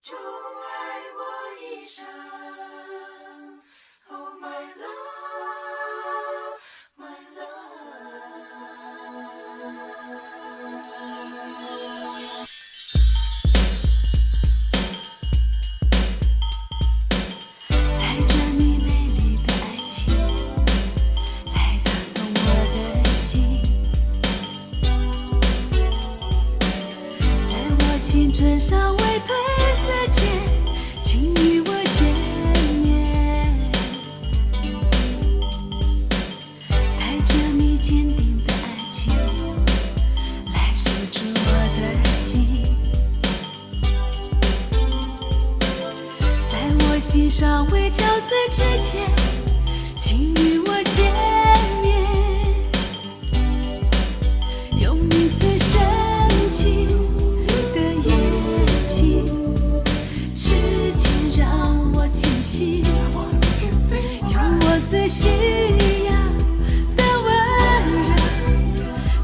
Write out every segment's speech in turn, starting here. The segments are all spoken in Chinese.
宠爱我一生。Oh my love, my love。带着你美丽的爱情，来打动我的心。在我青春尚未褪色前，请与我见面。带着你坚定的爱情，来守住我的心。在我心尚未憔悴之前，请与我见面。用你最深情的眼睛，痴情让我倾心，用我最需要的温柔，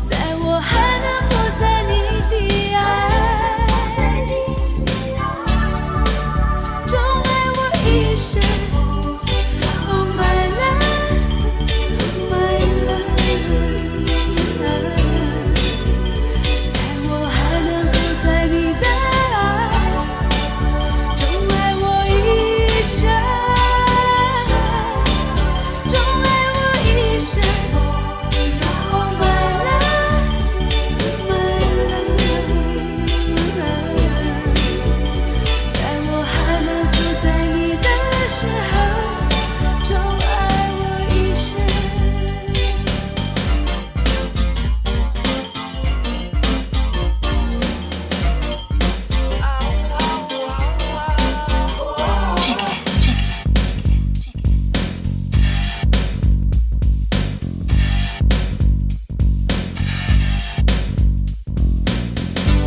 在我还能负载你的爱，宠爱我一生。Oh my love, my love。在我还能负载你的爱，宠爱我一生，宠爱我一生。Oh my love, my love。在我还能负载你的时候，宠爱我一生。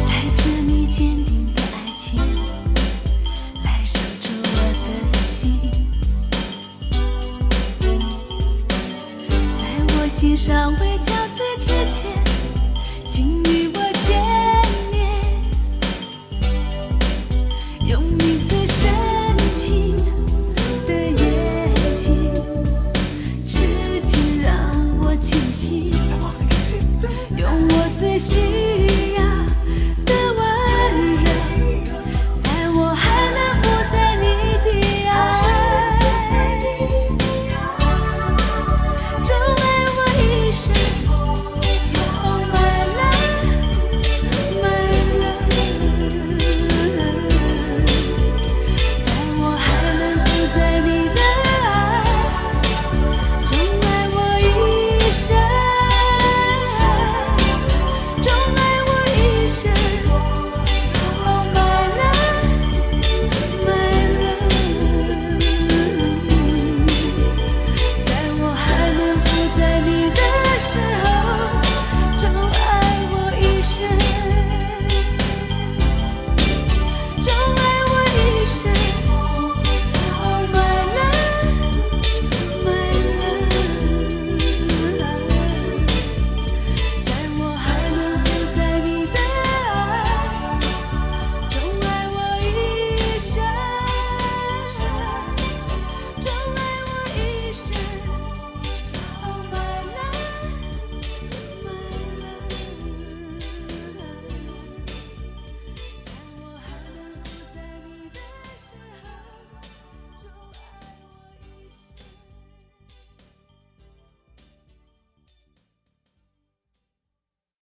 带着你坚定的爱情，来守住我的心。在我心尚未憔悴之前，请与我见面。用你最深情的眼睛，痴情让我倾心，用我最需要的温柔，在我还